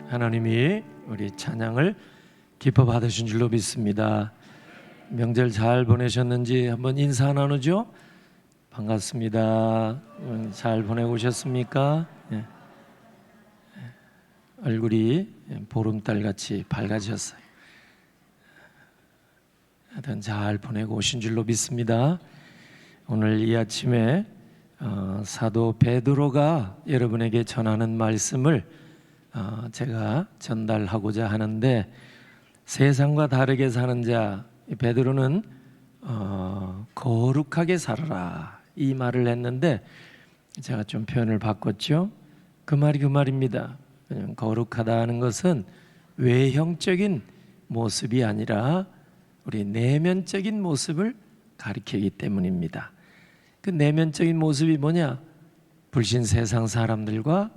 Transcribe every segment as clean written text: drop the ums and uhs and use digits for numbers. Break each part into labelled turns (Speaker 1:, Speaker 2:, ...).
Speaker 1: 하나님이 우리 찬양을 기뻐 받으신 줄로 믿습니다. 명절 잘 보내셨는지 한번 인사 나누죠. 반갑습니다. 잘 보내고 오셨습니까? 예. 얼굴이 보름달같이 밝아지셨어요. 하여튼 잘 보내고 오신 줄로 믿습니다. 오늘 이 아침에 사도 베드로가 여러분에게 전하는 말씀을 제가 전달하고자 하는데, 세상과 다르게 사는 자 베드로는 거룩하게 살아라 이 말을 했는데, 제가 좀 표현을 바꿨죠. 그 말이 그 말입니다. 거룩하다는 것은 외형적인 모습이 아니라 우리 내면적인 모습을 가리키기 때문입니다. 그 내면적인 모습이 뭐냐? 불신 세상 사람들과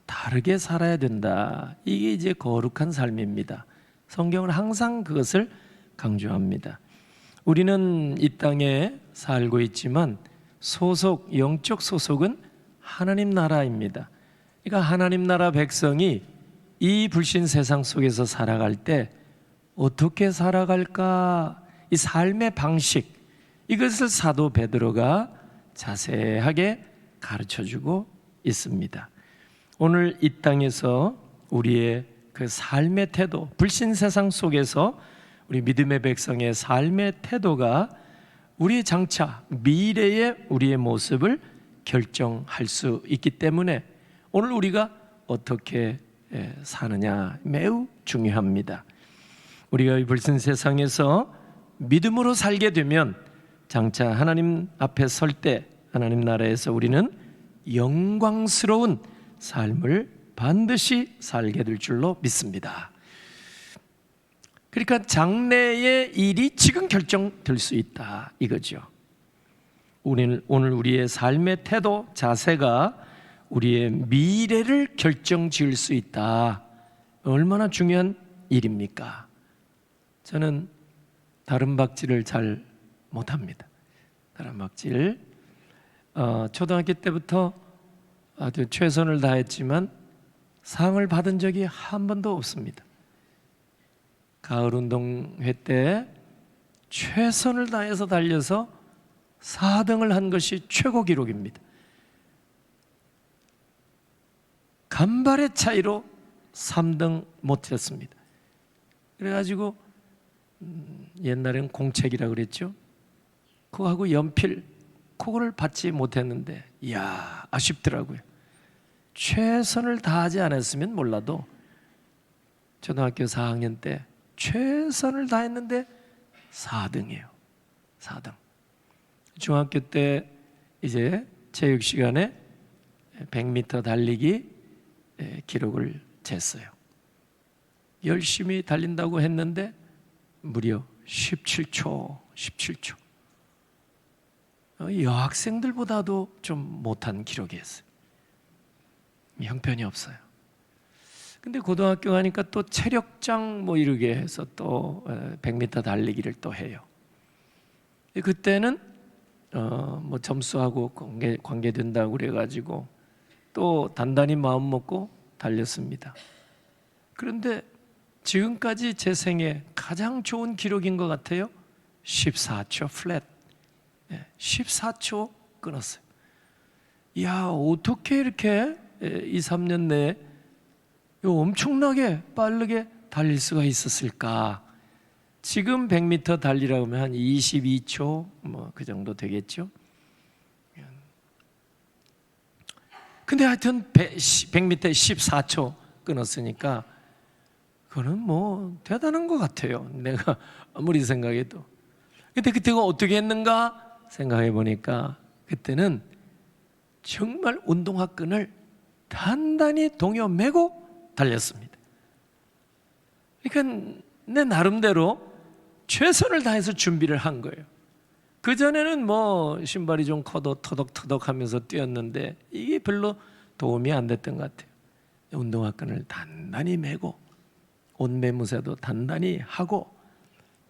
Speaker 1: 다르게 살아야 된다. 이게 이제 거룩한 삶입니다. 성경은 항상 그것을 강조합니다. 우리는 이 땅에 살고 있지만 영적 소속은 하나님 나라입니다. 그러니까 하나님 나라 백성이 이 불신 세상 속에서 살아갈 때 어떻게 살아갈까? 이 삶의 방식, 이것을 사도 베드로가 자세하게 가르쳐주고 있습니다. 오늘 이 땅에서 우리의 그 삶의 태도, 불신 세상 속에서 우리 믿음의 백성의 삶의 태도가 우리의 장차 미래의 우리의 모습을 결정할 수 있기 때문에 오늘 우리가 어떻게 사느냐 매우 중요합니다. 우리가 이 불신 세상에서 믿음으로 살게 되면 장차 하나님 앞에 설 때 하나님 나라에서 우리는 영광스러운 삶을 반드시 살게 될 줄로 믿습니다. 그러니까 장래의 일이 지금 결정될 수 있다 이거죠. 오늘 우리의 삶의 태도, 자세가 우리의 미래를 결정지을 수 있다. 얼마나 중요한 일입니까? 저는 다른박질을 잘 못합니다. 다른박질 초등학교 때부터 아주 최선을 다했지만 상을 받은 적이 한 번도 없습니다. 가을 운동회 때 최선을 다해서 달려서 4등을 한 것이 최고 기록입니다. 간발의 차이로 3등 못했습니다. 그래가지고 옛날엔 공책이라고 그랬죠. 그거하고 연필, 그거를 받지 못했는데 이야 아쉽더라고요. 최선을 다하지 않았으면 몰라도 초등학교 4학년 때 최선을 다했는데 4등이에요. 4등. 중학교 때 이제 체육 시간에 100m 달리기 기록을 쟀어요. 열심히 달린다고 했는데 무려 17초. 여학생들보다도 좀 못한 기록이었어요. 형편이 없어요. 근데 고등학교 가니까 또 체력장 뭐 이러게 해서 또 100m 달리기를 또 해요. 그때는 뭐 점수하고 관계된다고 그래가지고 또 단단히 마음 먹고 달렸습니다. 그런데 지금까지 제 생애 가장 좋은 기록인 것 같아요. 14초 플랫. 14초 끊었어요. 이야, 어떻게 이렇게 2, 3년 내에 엄청나게 빠르게 달릴 수가 있었을까? 지금 100m 달리라고 하면 한 22초 뭐 그 정도 되겠죠. 근데 하여튼 100m에 14초 끊었으니까 그거는 뭐 대단한 것 같아요. 내가 아무리 생각해도. 근데 그때가 어떻게 했는가 생각해 보니까 그때는 정말 운동화끈을 단단히 동여 매고 달렸습니다. 그러니까 내 나름대로 최선을 다해서 준비를 한 거예요. 그전에는 뭐 신발이 좀 커도 터덕터덕 하면서 뛰었는데 이게 별로 도움이 안 됐던 것 같아요. 운동화끈을 단단히 매고 옷매무새도 단단히 하고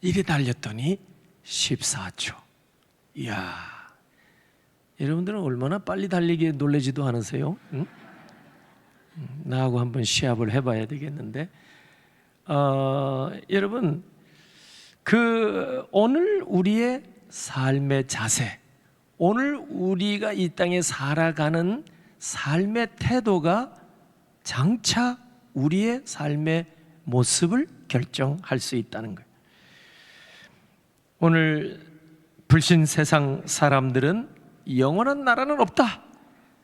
Speaker 1: 이리 달렸더니 14초. 이야, 여러분들은 얼마나 빨리 달리기에 놀라지도 않으세요? 응? 나하고 한번 시합을 해봐야 되겠는데, 여러분, 오늘 우리의 삶의 자세, 오늘 우리가 이 땅에 살아가는 삶의 태도가 장차 우리의 삶의 모습을 결정할 수 있다는 거예요. 오늘 불신 세상 사람들은 영원한 나라는 없다,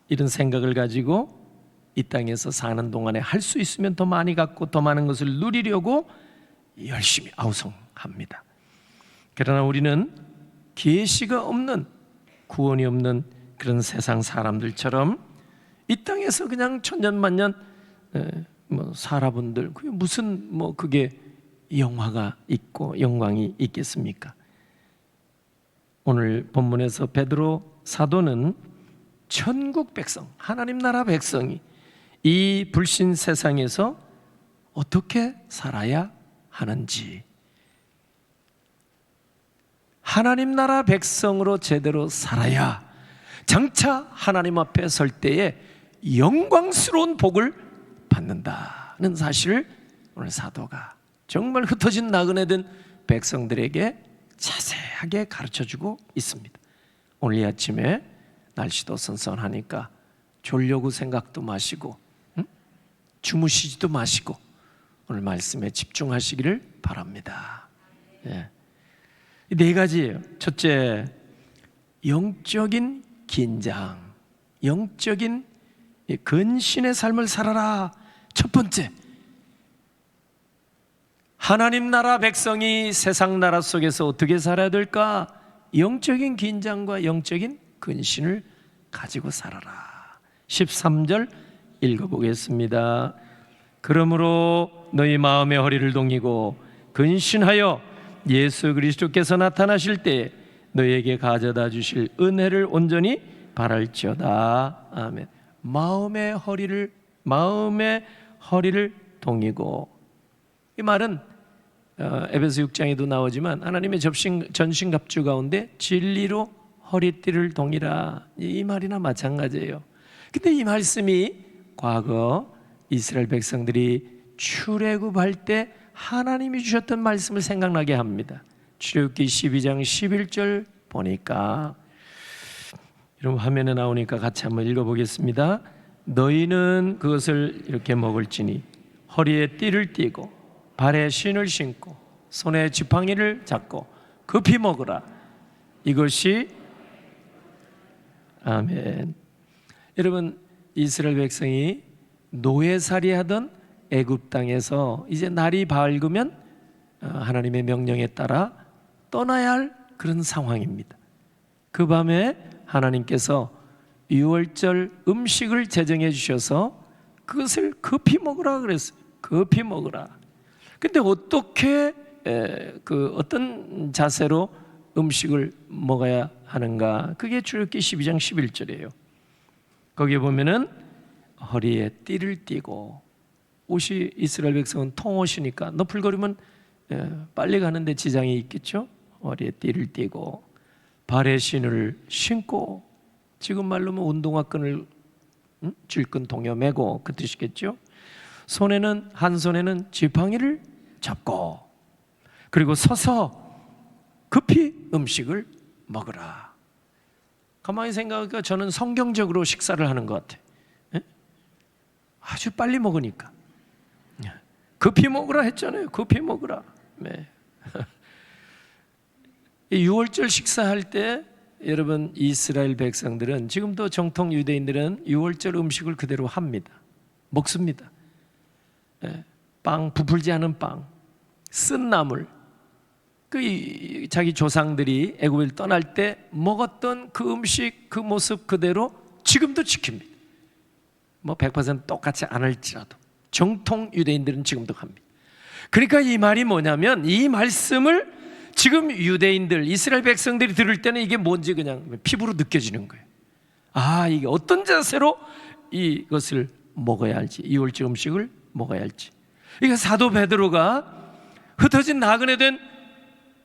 Speaker 1: 이런 생각을 가지고 이 땅에서 사는 동안에 할 수 있으면 더 많이 갖고 더 많은 것을 누리려고 열심히 아우성합니다. 그러나 우리는 계시가 없는, 구원이 없는 그런 세상 사람들처럼 이 땅에서 그냥 천년만년 살아본들, 그게 무슨 그게 영화가 있고 영광이 있겠습니까? 오늘 본문에서 베드로 사도는 천국 백성, 하나님 나라 백성이 이 불신 세상에서 어떻게 살아야 하는지, 하나님 나라 백성으로 제대로 살아야 장차 하나님 앞에 설 때에 영광스러운 복을 받는다는 사실을 오늘 사도가 정말 흩어진 나그네된 백성들에게 자세하게 가르쳐주고 있습니다. 오늘 이 아침에 날씨도 선선하니까 졸려고 생각도 마시고 주무시지도 마시고 오늘 말씀에 집중하시기를 바랍니다. 네 가지예요. 첫째, 영적인 긴장, 영적인 근신의 삶을 살아라. 첫 번째, 하나님 나라 백성이 세상 나라 속에서 어떻게 살아야 될까? 영적인 긴장과 영적인 근신을 가지고 살아라. 13절 읽어보겠습니다. 그러므로 너희 마음의 허리를 동이고 근신하여 예수 그리스도께서 나타나실 때 너희에게 가져다 주실 은혜를 온전히 바랄지어다. 아멘. 마음의 허리를 동이고, 이 말은 에베소 6장에도 나오지만 하나님의 전신갑주 가운데 진리로 허리띠를 동이라, 이 말이나 마찬가지예요. 근데 이 말씀이 과거 이스라엘 백성들이 출애굽할 때 하나님이 주셨던 말씀을 생각나게 합니다. 출애굽기 12장 11절 보니까, 여러분 화면에 나오니까 같이 한번 읽어보겠습니다. 너희는 그것을 이렇게 먹을지니 허리에 띠를 띠고 발에 신을 신고 손에 지팡이를 잡고 급히 먹으라. 이것이, 아멘. 여러분, 이스라엘 백성이 노예살이 하던 애굽 땅에서 이제 날이 밝으면 하나님의 명령에 따라 떠나야 할 그런 상황입니다. 그 밤에 하나님께서 유월절 음식을 제정해 주셔서 그것을 급히 먹으라 그랬어요. 급히 먹으라. 근데 어떻게 어떤 자세로 음식을 먹어야 하는가? 그게 출애굽기 12장 11절이에요. 거기에 보면은 허리에 띠를 띠고, 옷이 이스라엘 백성은 통옷이니까 너풀거리면 빨리 가는데 지장이 있겠죠. 허리에 띠를 띠고 발에 신을 신고, 지금 말로 뭐 운동화끈을 질끈 동여 매고 그 뜻이겠죠. 한 손에는 지팡이를 잡고, 그리고 서서 급히 음식을 먹으라. 가만히 생각하니까 저는 성경적으로 식사를 하는 것 같아요. 아주 빨리 먹으니까 급히 먹으라 했잖아요. 급히 먹으라. 네. 6월절 식사할 때 여러분, 이스라엘 백성들은, 지금도 정통 유대인들은 6월절 음식을 그대로 합니다. 먹습니다. 빵, 부풀지 않은 빵, 쓴 나물, 자기 조상들이 애굽을 떠날 때 먹었던 그 음식, 그 모습 그대로 지금도 지킵니다. 100% 똑같이 안 할지라도 정통 유대인들은 지금도 합니다. 그러니까 이 말이 뭐냐면, 이 말씀을 지금 유대인들, 이스라엘 백성들이 들을 때는 이게 뭔지 그냥 피부로 느껴지는 거예요. 아, 이게 어떤 자세로 이것을 먹어야 할지, 이월절 음식을 먹어야 할지. 그러니까 사도 베드로가 흩어진 나그네 된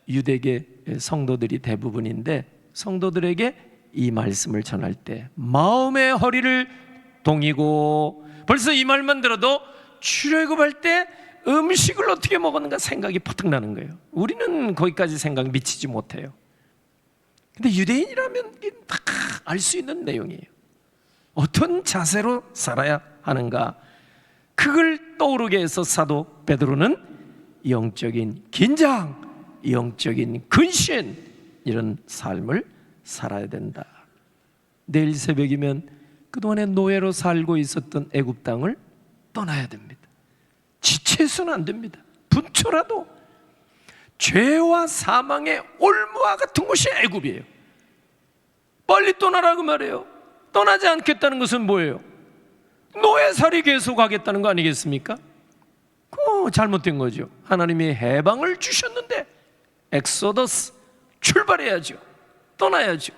Speaker 1: 유대계 성도들이 대부분인데, 성도들에게 이 말씀을 전할 때 마음의 허리를 동이고 벌써 이 말만 들어도 출애굽할 때 음식을 어떻게 먹었는가 생각이 퍼뜩 나는 거예요. 우리는 거기까지 생각 미치지 못해요. 근데 유대인이라면 다 알 수 있는 내용이에요. 어떤 자세로 살아야 하는가, 그걸 떠오르게 해서 사도 베드로는 영적인 긴장, 영적인 근신, 이런 삶을 살아야 된다. 내일 새벽이면 그동안에 노예로 살고 있었던 애굽 땅을 떠나야 됩니다. 지체해서는 안 됩니다. 분초라도. 죄와 사망의 올무와 같은 곳이 애굽이에요. 빨리 떠나라고 말해요. 떠나지 않겠다는 것은 뭐예요? 노예살이 계속하겠다는 거 아니겠습니까? 그거 잘못된 거죠. 하나님이 해방을 주셨는데 엑소더스, 출발해야죠. 떠나야죠.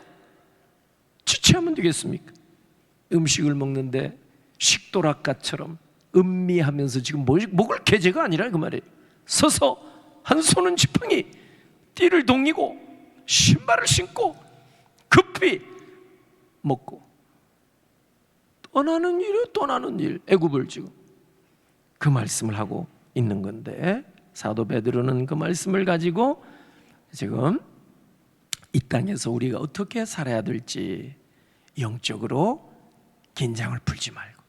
Speaker 1: 지체하면 되겠습니까? 음식을 먹는데 식도락가처럼 음미하면서 지금 목을 개제가 아니라 그 말이에요. 서서 한 손은 지팡이, 띠를 동이고 신발을 신고 급히 먹고 떠나는 일이에요. 떠나는 일. 애굽을 지금 그 말씀을 하고 있는 건데, 사도 베드로는 그 말씀을 가지고 지금 이 땅에서 우리가 어떻게 살아야 될지, 영적으로 긴장을 풀지 말고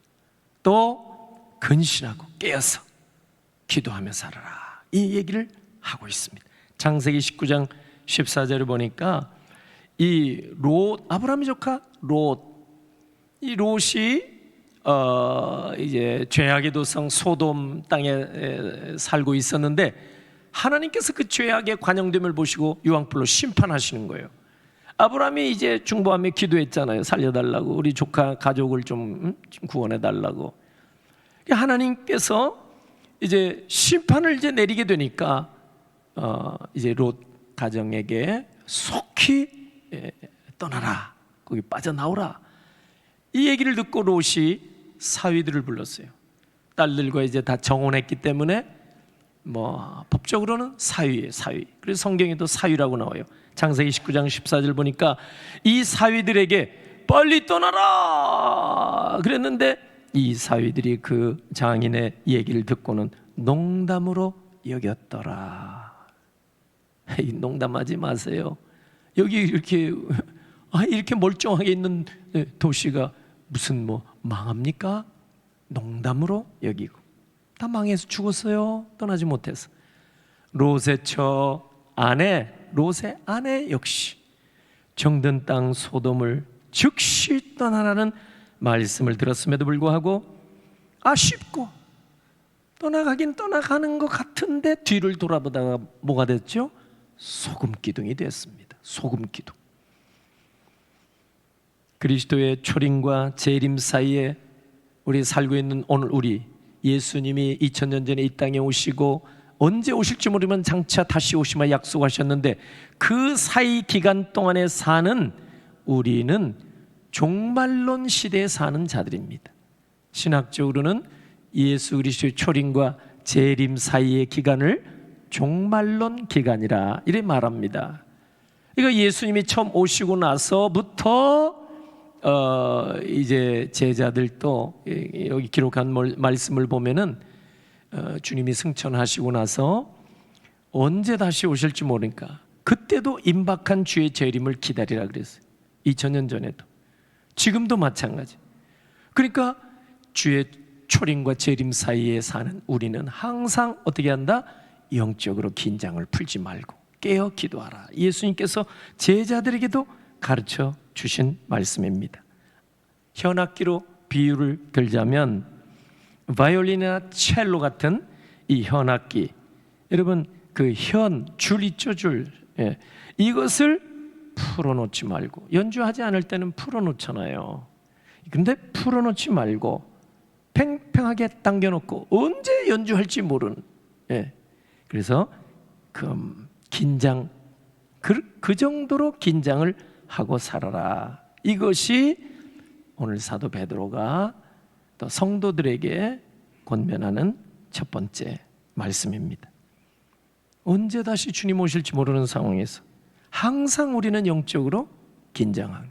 Speaker 1: 또 근신하고 깨어서 기도하며 살아라, 이 얘기를 하고 있습니다. 창세기 19장 14절을 보니까 이 롯, 아브라함의 조카 롯, 이 롯이 이제 죄악의 도성 소돔 땅에 살고 있었는데 하나님께서 그 죄악의 관영됨을 보시고 유황불로 심판하시는 거예요. 아브라함이 이제 중보하며 기도했잖아요. 살려달라고, 우리 조카 가족을 좀 구원해달라고. 하나님께서 이제 심판을 이제 내리게 되니까 이제 롯 가정에게 속히 떠나라, 거기 빠져나오라, 이 얘기를 듣고 롯이 사위들을 불렀어요. 딸들과 이제 다 정혼했기 때문에 뭐 법적으로는 사위예요, 사위. 그래서 성경에도 사위라고 나와요. 창세기 19장 14절 보니까 이 사위들에게 빨리 떠나라 그랬는데 이 사위들이 그 장인의 얘기를 듣고는 농담으로 여겼더라. 농담하지 마세요. 여기 이렇게 멀쩡하게 있는 도시가 무슨 뭐 망합니까? 농담으로 여기고 다 망해서 죽었어요. 떠나지 못해서. 롯의 아내 역시 정든 땅 소돔을 즉시 떠나라는 말씀을 들었음에도 불구하고 아쉽고 떠나가긴 떠나가는 것 같은데 뒤를 돌아보다가 뭐가 됐죠? 소금 기둥이 됐습니다. 소금 기둥. 그리스도의 초림과 재림 사이에 우리 살고 있는 오늘 우리, 예수님이 2000년 전에 이 땅에 오시고 언제 오실지 모르면 장차 다시 오시마 약속하셨는데 그 사이 기간 동안에 사는 우리는 종말론 시대에 사는 자들입니다. 신학적으로는 예수 그리스도의 초림과 재림 사이의 기간을 종말론 기간이라 이렇게 말합니다. 그러니까 예수님이 처음 오시고 나서부터 이제 제자들도 여기 기록한 말씀을 보면은 주님이 승천하시고 나서 언제 다시 오실지 모르니까 그때도 임박한 주의 재림을 기다리라 그랬어요. 2000년 전에도, 지금도 마찬가지. 그러니까 주의 초림과 재림 사이에 사는 우리는 항상 어떻게 한다? 영적으로 긴장을 풀지 말고 깨어 기도하라. 예수님께서 제자들에게도 가르쳐 주신 말씀입니다. 현악기로 비유를 들자면 바이올린이나 첼로 같은 이 현악기, 여러분 그 줄 있죠, 줄. 이것을 풀어놓지 말고, 연주하지 않을 때는 풀어놓잖아요. 근데 풀어놓지 말고 팽팽하게 당겨놓고 언제 연주할지 모르는, 그래서 그 긴장, 그 정도로 긴장을 하고 살아라. 이것이 오늘 사도 베드로가 또 성도들에게 권면하는 첫 번째 말씀입니다. 언제 다시 주님 오실지 모르는 상황에서 항상 우리는 영적으로 긴장하는.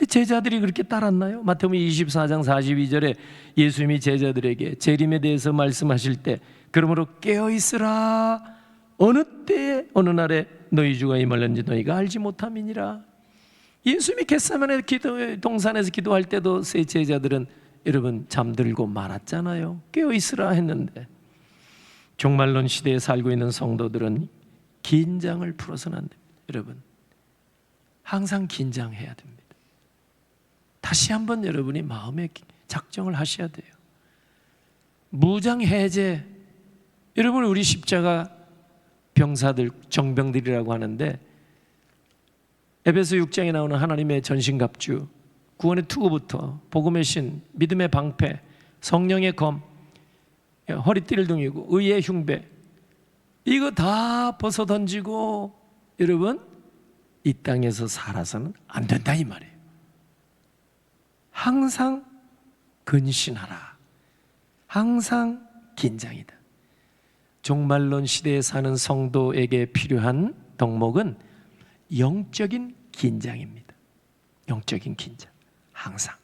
Speaker 1: 제자들이 그렇게 따랐나요? 마태복음 24장 42절에 예수님이 제자들에게 재림에 대해서 말씀하실 때 그러므로 깨어있으라, 어느 때에 어느 날에 너희 주가 임할는지 너희가 알지 못함이니라. 예수님이 겟세마네 동산에서 기도할 때도 세 제자들은 여러분 잠들고 말았잖아요. 깨어있으라 했는데, 종말론 시대에 살고 있는 성도들은 긴장을 풀어서는 안 됩니다. 여러분, 항상 긴장해야 됩니다. 다시 한번 여러분이 마음에 작정을 하셔야 돼요. 무장해제, 여러분 우리 십자가 병사들, 정병들이라고 하는데 에베소 6장에 나오는 하나님의 전신갑주, 구원의 투구부터 복음의 신, 믿음의 방패, 성령의 검, 허리띠를 등이고 의의 흉배, 이거 다 벗어 던지고 여러분 이 땅에서 살아서는 안 된다 이 말이에요. 항상 근신하라. 항상 긴장이다. 종말론 시대에 사는 성도에게 필요한 덕목은 영적인 긴장입니다. 영적인 긴장. 항상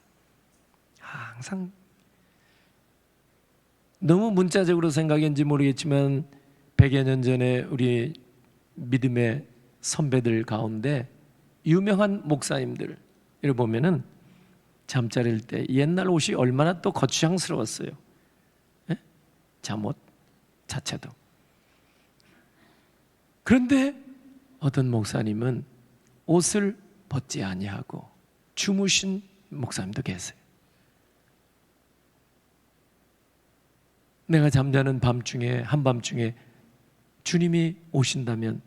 Speaker 1: 너무 문자적으로 생각했는지 모르겠지만 100여 년 전에 우리 믿음의 선배들 가운데 유명한 목사님들을 보면은 잠자리일 때 옛날 옷이 얼마나 또 거추장스러웠어요. 예? 잠옷 자체도. 그런데 어떤 목사님은 옷을 벗지 아니하고 주무신 목사님도 계세요. 내가 잠자는 밤중에, 한밤중에 주님이 오신다면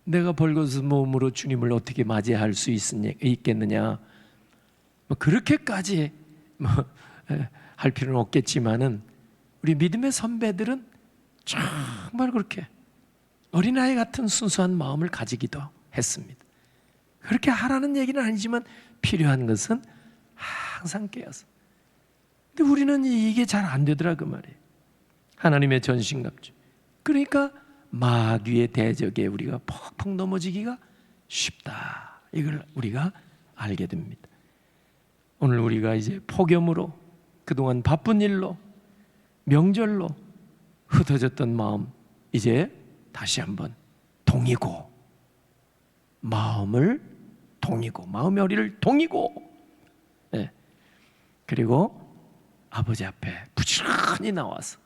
Speaker 1: 내가 벌거벗은 몸으로 주님을 어떻게 맞이할 수 있겠느냐. 그렇게까지 할 필요는 없겠지만은 우리 믿음의 선배들은 정말 그렇게 어린아이 같은 순수한 마음을 가지기도 했습니다. 그렇게 하라는 얘기는 아니지만 필요한 것은 항상 깨어서. 근데 우리는 이게 잘 안 되더라 그 말이에요. 하나님의 전신갑주. 그러니까 마귀의 대적에 우리가 퍽퍽 넘어지기가 쉽다. 이걸 우리가 알게 됩니다. 오늘 우리가 이제 폭염으로, 그동안 바쁜 일로, 명절로 흩어졌던 마음 이제 다시 한번 동이고, 마음의 허리를 동이고, 네. 그리고 아버지 앞에 부지런히 나와서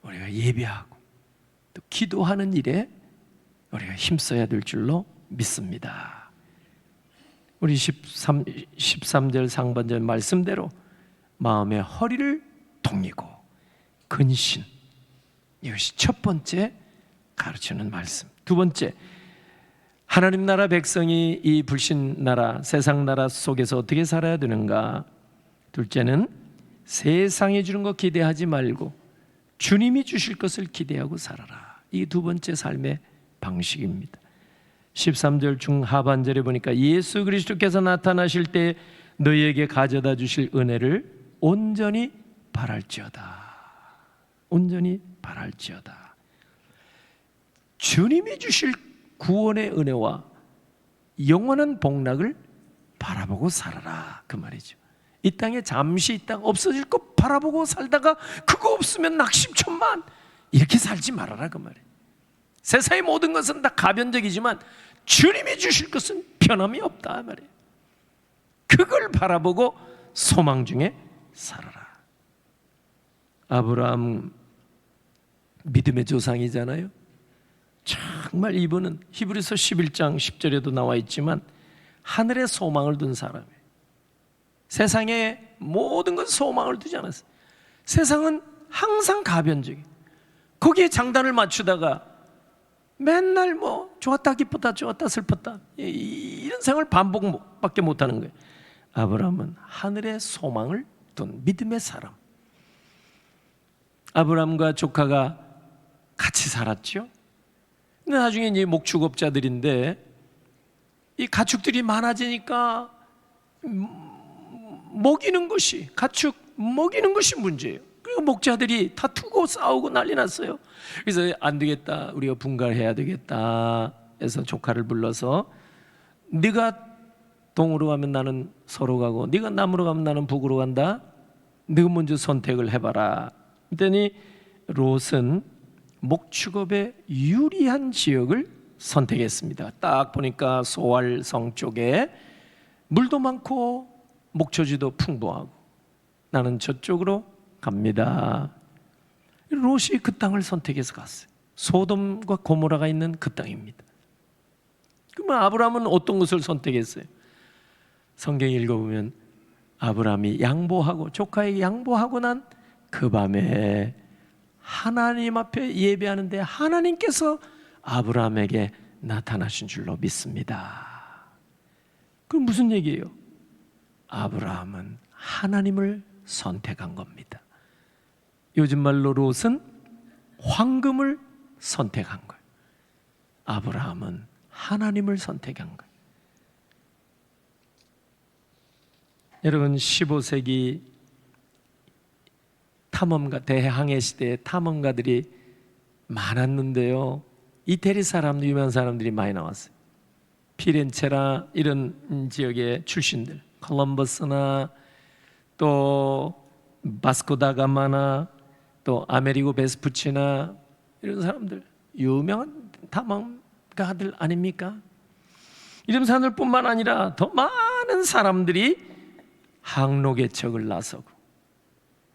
Speaker 1: 우리가 예배하고 또 기도하는 일에 우리가 힘써야 될 줄로 믿습니다. 우리 13절 상반절 말씀대로 마음의 허리를 동이고 근신, 이것이 첫 번째 가르치는 말씀. 두 번째, 하나님 나라 백성이 이 불신 나라, 세상 나라 속에서 어떻게 살아야 되는가. 둘째는 세상이 주는 것 기대하지 말고 주님이 주실 것을 기대하고 살아라. 이 두 번째 삶의 방식입니다. 13절 중하반절에 보니까 예수 그리스도께서 나타나실 때 너희에게 가져다 주실 은혜를 온전히 바랄지어다. 온전히 바랄지어다. 주님이 주실 구원의 은혜와 영원한 복락을 바라보고 살아라 그 말이죠. 이 땅에 잠시 이 땅 없어질 것 바라보고 살다가 그거 없으면 낙심천만 이렇게 살지 말아라 그 말이에요. 세상의 모든 것은 다 가변적이지만 주님이 주실 것은 변함이 없다 말이에요. 그걸 바라보고 소망 중에 살아라. 아브라함 믿음의 조상이잖아요. 정말 이분은 히브리서 11장 10절에도 나와 있지만 하늘에 소망을 둔 사람이에요. 세상에 모든 것 소망을 두지 않았어요. 세상은 항상 가변적이에요. 거기에 장단을 맞추다가 맨날 좋았다 기뻤다 좋았다 슬펐다 이런 생활을 반복밖에 못하는 거예요. 아브라함은 하늘의 소망을 둔 믿음의 사람. 아브라함과 조카가 같이 살았죠. 근데 나중에 이제 목축업자들인데 이 가축들이 많아지니까 가축 먹이는 것이 문제예요. 그리고 목자들이 다투고 싸우고 난리 났어요. 그래서 안 되겠다, 우리가 분갈해야 되겠다 해서 조카를 불러서 네가 동으로 가면 나는 서로 가고 네가 남으로 가면 나는 북으로 간다. 네가 먼저 선택을 해봐라. 그랬더니 롯은 목축업에 유리한 지역을 선택했습니다. 딱 보니까 소알성 쪽에 물도 많고 목초지도 풍부하고 나는 저쪽으로 갑니다. 롯이 그 땅을 선택해서 갔어요. 소돔과 고모라가 있는 그 땅입니다. 그러면 아브라함은 어떤 것을 선택했어요? 성경 읽어보면 아브라함이 양보하고 조카에게 양보하고 난 그 밤에 하나님 앞에 예배하는데 하나님께서 아브라함에게 나타나신 줄로 믿습니다. 그럼 무슨 얘기예요? 아브라함은 하나님을 선택한 겁니다. 요즘 말로 롯은 황금을 선택한 거예요. 아브라함은 하나님을 선택한 거예요. 여러분 15세기 탐험가 대항해 시대에 탐험가들이 많았는데요. 이태리 사람들, 유명한 사람들이 많이 나왔어요. 피렌체나 이런 지역의 출신들, 콜럼버스나 또 바스코다가마나 또 아메리고 베스푸치나 이런 사람들 유명한 탐험가들 아닙니까? 이런 사람들뿐만 아니라 더 많은 사람들이 항로 개척을 나서고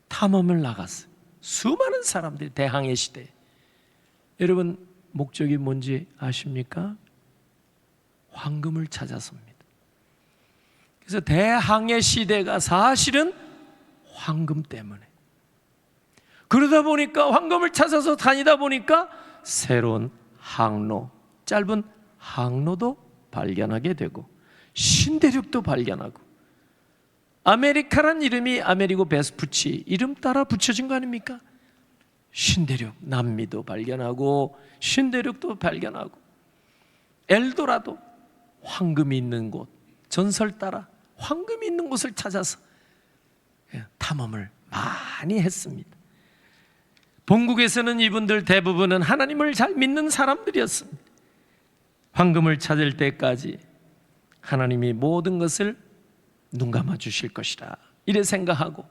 Speaker 1: 탐험을 나갔어요. 수많은 사람들이 대항해 시대에. 여러분 목적이 뭔지 아십니까? 황금을 찾아서입니다. 그래서 대항해 시대가 사실은 황금 때문에. 그러다 보니까 황금을 찾아서 다니다 보니까 새로운 항로, 짧은 항로도 발견하게 되고 신대륙도 발견하고 아메리카란 이름이 아메리고 베스푸치 이름 따라 붙여진 거 아닙니까? 신대륙, 남미도 발견하고 신대륙도 발견하고 엘도라도 황금이 있는 곳, 전설 따라 황금이 있는 곳을 찾아서 탐험을 많이 했습니다. 본국에서는 이분들 대부분은 하나님을 잘 믿는 사람들이었습니다. 황금을 찾을 때까지 하나님이 모든 것을 눈 감아 주실 것이라 이래 생각하고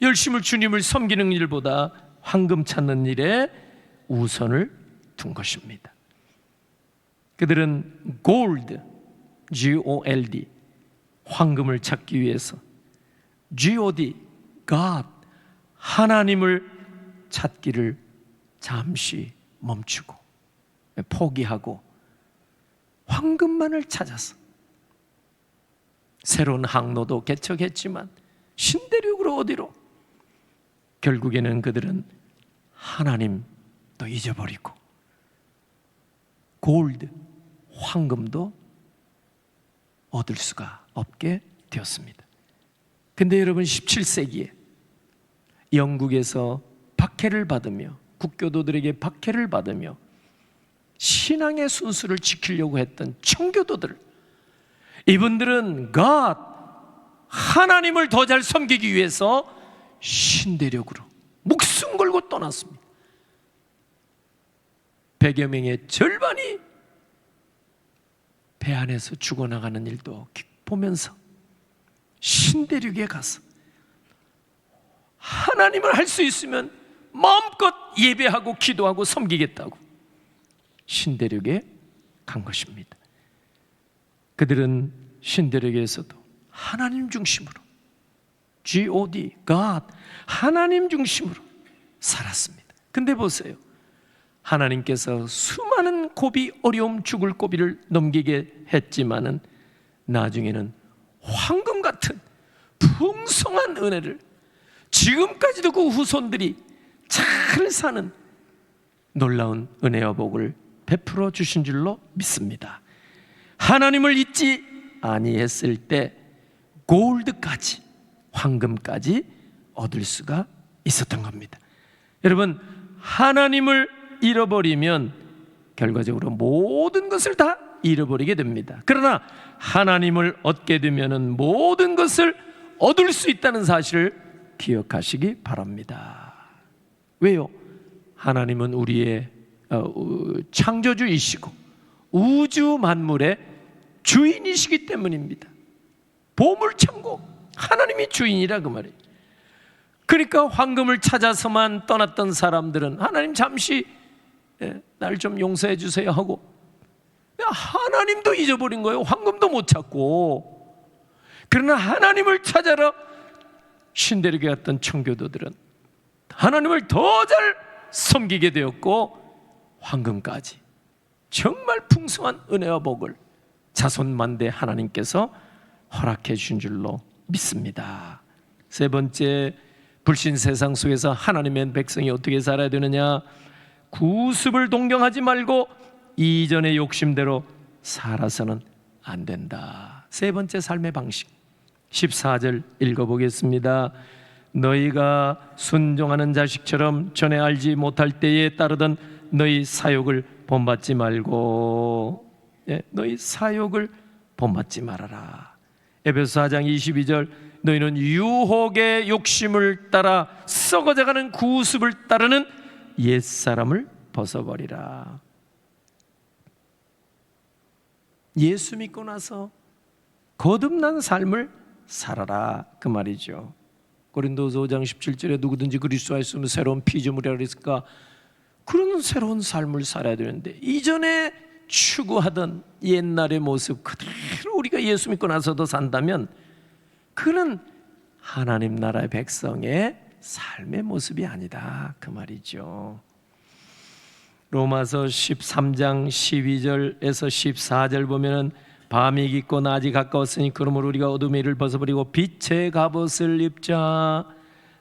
Speaker 1: 열심을 주님을 섬기는 일보다 황금 찾는 일에 우선을 둔 것입니다. 그들은 gold, G-O-L-D 황금을 찾기 위해서 G-O-D, God 하나님을 찾기를 잠시 멈추고 포기하고 황금만을 찾아서 새로운 항로도 개척했지만 신대륙으로 어디로? 결국에는 그들은 하나님도 잊어버리고 골드, 황금도 얻을 수가 없게 되었습니다. 근데 여러분 17세기에 영국에서 박해를 받으며 국교도들에게 박해를 받으며 신앙의 순수를 지키려고 했던 청교도들, 이분들은 God, 하나님을 더 잘 섬기기 위해서 신대륙으로 목숨 걸고 떠났습니다. 100여 명의 절반이 배 안에서 죽어나가는 일도 보면서 신대륙에 가서 하나님을 할 수 있으면 마음껏 예배하고 기도하고 섬기겠다고 신대륙에 간 것입니다. 그들은 신대륙에서도 하나님 중심으로 G-O-D, God, 하나님 중심으로 살았습니다. 근데 보세요, 하나님께서 수많은 고비, 어려움, 죽을 고비를 넘기게 했지만은 나중에는 황금 같은 풍성한 은혜를 지금까지도 그 후손들이 잘 사는 놀라운 은혜와 복을 베풀어 주신 줄로 믿습니다. 하나님을 잊지 아니했을 때 골드까지, 황금까지 얻을 수가 있었던 겁니다. 여러분, 하나님을 잃어버리면 결과적으로 모든 것을 다 잃어버리게 됩니다. 그러나 하나님을 얻게 되면 모든 것을 얻을 수 있다는 사실을 기억하시기 바랍니다. 왜요? 하나님은 우리의 창조주이시고 우주 만물의 주인이시기 때문입니다. 보물창고, 하나님이 주인이라 그 말이에요. 그러니까 황금을 찾아서만 떠났던 사람들은 하나님 잠시 날 좀 용서해 주세요 하고, 하나님도 잊어버린 거예요. 황금도 못 찾고. 그러나 하나님을 찾아라 신데르게 갔던 청교도들은 하나님을 더 잘 섬기게 되었고, 황금까지 정말 풍성한 은혜와 복을 자손만대 하나님께서 허락해 주신 줄로 믿습니다. 세 번째, 불신 세상 속에서 하나님의 백성이 어떻게 살아야 되느냐? 구습을 동경하지 말고 이전의 욕심대로 살아서는 안 된다. 세 번째 삶의 방식, 14절 읽어보겠습니다. 너희가 순종하는 자식처럼 전에 알지 못할 때에 따르던 너희 사욕을 본받지 말고, 너희 사욕을 본받지 말아라. 에베소 4장 22절, 너희는 유혹의 욕심을 따라 썩어져가는 구습을 따르는 옛사람을 벗어버리라. 예수 믿고 나서 거듭난 삶을 살아라 그 말이죠. 고린도서 5장 17절에 누구든지 그리스도 안에 있으면 새로운 피조물이라 그랬을까? 그런 새로운 삶을 살아야 되는데, 이전에 추구하던 옛날의 모습 그대로 우리가 예수 믿고 나서도 산다면 그는 하나님 나라의 백성의 삶의 모습이 아니다 그 말이죠. 로마서 13장 12절에서 14절 보면은 밤이 깊고 낮이 가까웠으니 그러므로 우리가 어둠의 일을 벗어버리고 빛의 갑옷을 입자.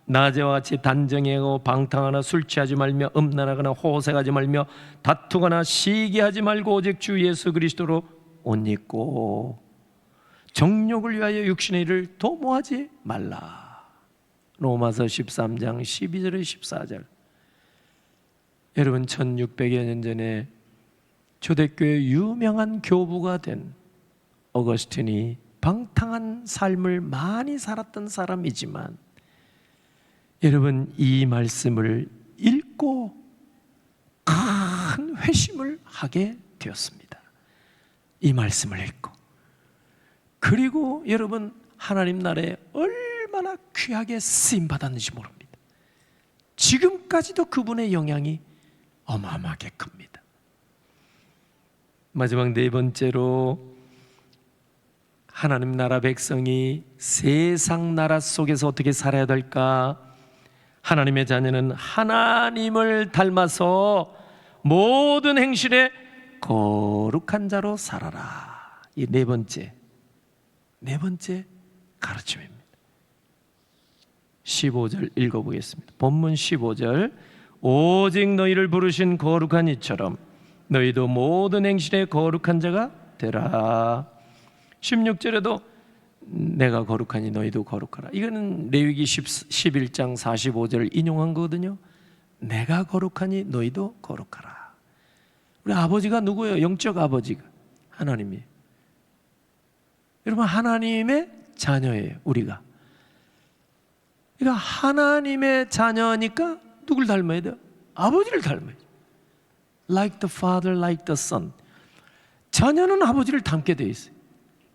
Speaker 1: 낮에와 같이 단정하고 방탕하나 술 취하지 말며 음란하거나 호색하지 말며 다투거나 시기하지 말고 오직 주 예수 그리스도로 옷 입고 정욕을 위하여 육신의 일을 도모하지 말라. 로마서 13장 12절에 14절. 여러분, 1600여 년 전에 초대교회 유명한 교부가 된 어거스틴이 방탕한 삶을 많이 살았던 사람이지만, 여러분, 이 말씀을 읽고 큰 회심을 하게 되었습니다. 이 말씀을 읽고. 그리고 여러분, 하나님 나라에 얼마나 귀하게 쓰임받았는지 모릅니다. 지금까지도 그분의 영향이 어마어마하게 큽니다. 마지막 네 번째로, 하나님 나라 백성이 세상 나라 속에서 어떻게 살아야 될까? 하나님의 자녀는 하나님을 닮아서 모든 행실에 거룩한 자로 살아라. 이 네 번째 가르침입니다. 15절 읽어보겠습니다. 본문 15절. 오직 너희를 부르신 거룩한 이처럼 너희도 모든 행실에 거룩한 자가 되라. 16절에도 내가 거룩하니 너희도 거룩하라. 이거는 레위기 11장 45절을 인용한 거거든요. 내가 거룩하니 너희도 거룩하라. 우리 아버지가 누구예요? 영적 아버지가 하나님이에요. 여러분, 하나님의 자녀예요, 우리가. 그러니까 하나님의 자녀니까 누굴 닮아야 돼요? 아버지를 닮아야 돼요. Like the father, like the son. 자녀는 아버지를 닮게 돼 있어요.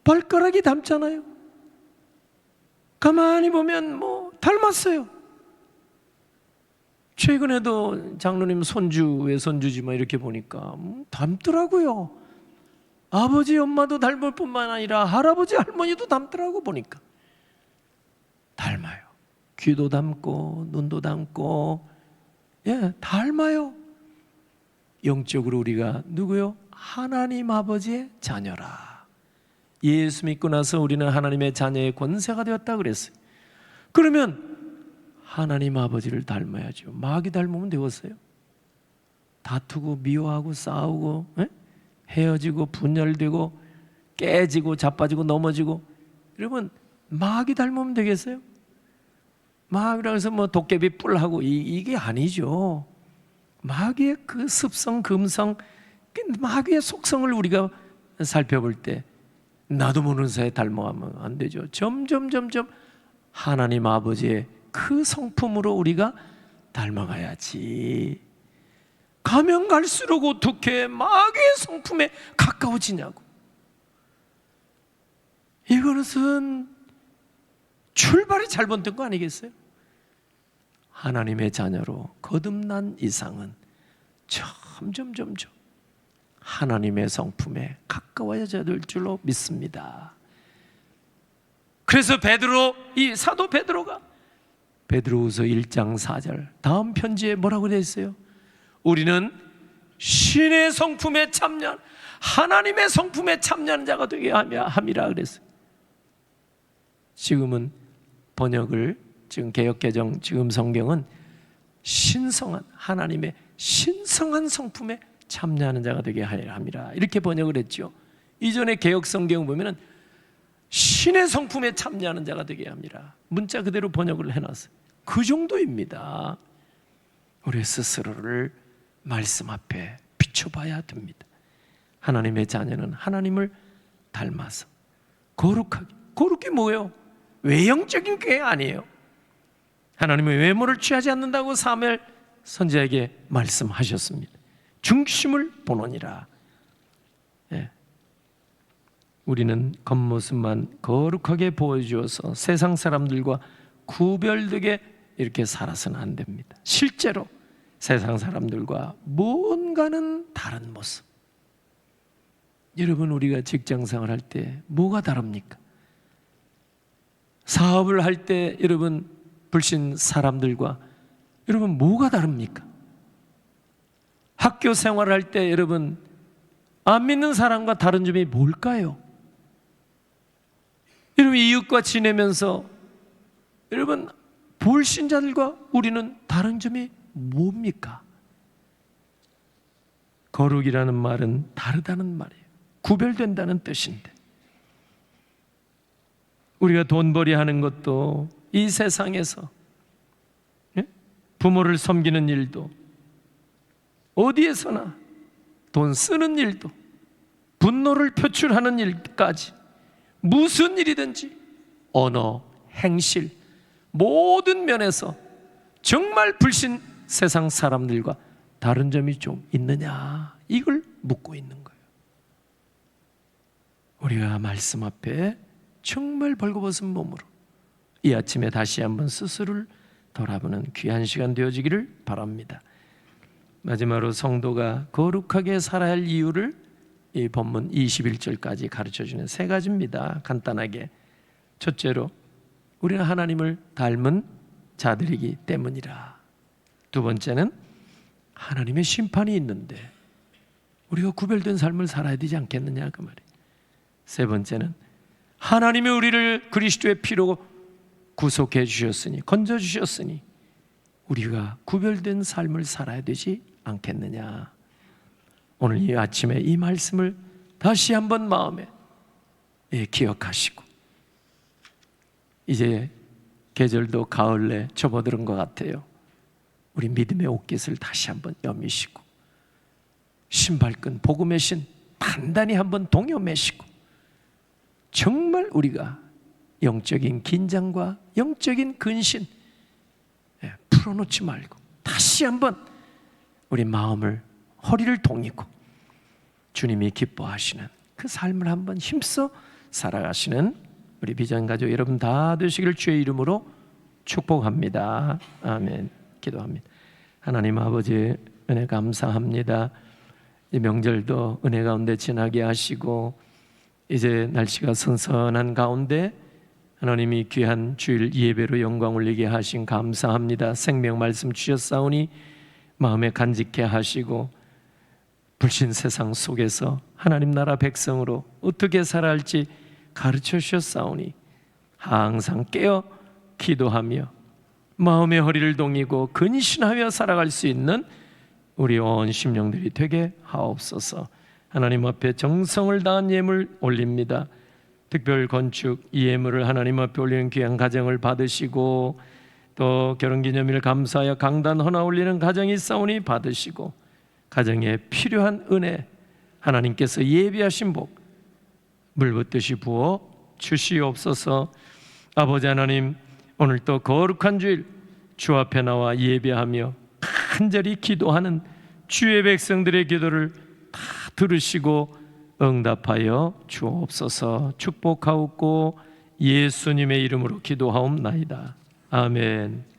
Speaker 1: 발가락이 닮잖아요. 가만히 보면 뭐 닮았어요. 최근에도 장로님 손주의 손주지 뭐 이렇게 보니까 닮더라고요. 아버지 엄마도 닮을 뿐만 아니라 할아버지 할머니도 닮더라고. 보니까 닮아요. 귀도 닮고 눈도 닮고, 닮아요. 영적으로 우리가 누구요? 하나님 아버지의 자녀라. 예수 믿고 나서 우리는 하나님의 자녀의 권세가 되었다 그랬어요. 그러면 하나님 아버지를 닮아야죠. 마귀 닮으면 되었어요? 다투고 미워하고 싸우고, 헤어지고 분열되고 깨지고 자빠지고 넘어지고. 여러분, 마귀 닮으면 되겠어요? 마귀라고 해서 뭐 도깨비 뿔하고 이게 아니죠. 마귀의 그 습성, 금성, 마귀의 속성을 우리가 살펴볼 때 나도 모르는 사이에 닮아가면 안 되죠. 점점 하나님 아버지의 그 성품으로 우리가 닮아가야지. 가면 갈수록 어떻게 마귀의 성품에 가까워지냐고. 이것은 출발이 잘못된 거 아니겠어요? 하나님의 자녀로 거듭난 이상은 점점 하나님의 성품에 가까워져야 될 줄로 믿습니다. 그래서 이 사도 베드로가 베드로후서 1장 4절 다음 편지에 뭐라고 되어 있어요? 우리는 신의 성품에 참여한 하나님의 성품에 참여하는 자가 되게 함이라 그랬어요. 지금은 번역을 지금 개역개정 지금 성경은 신성한 하나님의 신성한 성품에 참여하는 자가 되게 하려 함이라 이렇게 번역을 했죠. 이전에 개역 성경 보면은 신의 성품에 참여하는 자가 되게 합니다. 문자 그대로 번역을 해놨어요. 그 정도입니다. 우리 스스로를 말씀 앞에 비춰봐야 됩니다. 하나님의 자녀는 하나님을 닮아서 거룩하게, 거룩이 뭐예요? 외형적인 게 아니에요. 하나님의 외모를 취하지 않는다고 사무엘 선지자에게 말씀하셨습니다. 중심을 보노니라. 예. 우리는 겉모습만 거룩하게 보여주어서 세상 사람들과 구별되게 이렇게 살아서는 안 됩니다. 실제로 세상 사람들과 뭔가는 다른 모습. 여러분, 우리가 직장생활 할 때 뭐가 다릅니까? 사업을 할 때 여러분 불신 사람들과 여러분 뭐가 다릅니까? 학교 생활을 할 때 여러분 안 믿는 사람과 다른 점이 뭘까요? 여러분 이웃과 지내면서 여러분 불신자들과 우리는 다른 점이 뭡니까? 거룩이라는 말은 다르다는 말이에요. 구별된다는 뜻인데 우리가 돈벌이 하는 것도 이 세상에서 부모를 섬기는 일도 어디에서나 돈 쓰는 일도 분노를 표출하는 일까지 무슨 일이든지 언어, 행실 모든 면에서 정말 불신 세상 사람들과 다른 점이 좀 있느냐 이걸 묻고 있는 거예요. 우리가 말씀 앞에 정말 벌거벗은 몸으로 이 아침에 다시 한번 스스로를 돌아보는 귀한 시간 되어지기를 바랍니다. 마지막으로 성도가 거룩하게 살아야 할 이유를 이 본문 21절까지 가르쳐주는 세 가지입니다. 간단하게 첫째로 우리는 하나님을 닮은 자들이기 때문이라. 두 번째는 하나님의 심판이 있는데 우리가 구별된 삶을 살아야 되지 않겠느냐 그 말이에요. 세 번째는 하나님이 우리를 그리스도의 피로 구속해 주셨으니 건져 주셨으니 우리가 구별된 삶을 살아야 되지 않겠느냐. 오늘 이 아침에 이 말씀을 다시 한번 마음에 기억하시고 이제 계절도 가을에 접어드는 것 같아요. 우리 믿음의 옷깃을 다시 한번 여미시고 신발끈 복음의 신 단단히 한번 동여매시고 정말 우리가 영적인 긴장과 영적인 근심 풀어놓지 말고 다시 한번 우리 마음을 허리를 동이고 주님이 기뻐하시는 그 삶을 한번 힘써 살아가시는 우리 비전가족 여러분 다 되시기를 주의 이름으로 축복합니다. 아멘. 기도합니다. 하나님 아버지 은혜 감사합니다. 이 명절도 은혜 가운데 지나게 하시고 이제 날씨가 선선한 가운데 하나님이 귀한 주일 예배로 영광 올리게 하신 감사합니다. 생명 말씀 주셨사오니 마음에 간직해 하시고 불신 세상 속에서 하나님 나라 백성으로 어떻게 살아야 할지 가르쳐 주셨사오니 항상 깨어 기도하며 마음의 허리를 동이고 근신하며 살아갈 수 있는 우리 온 심령들이 되게 하옵소서. 하나님 앞에 정성을 다한 예물 올립니다. 특별 건축 이 예물을 하나님 앞에 올리는 귀한 가정을 받으시고 또 결혼기념일 감사하여 강단 하나 올리는 가정이 있사오니 받으시고 가정에 필요한 은혜 하나님께서 예비하신 복 물붓듯이 부어 주시옵소서. 아버지 하나님 오늘 또 거룩한 주일 주 앞에 나와 예배하며 간절히 기도하는 주의 백성들의 기도를 다 들으시고 응답하여 주옵소서. 축복하옵고 예수님의 이름으로 기도하옵나이다. 아멘.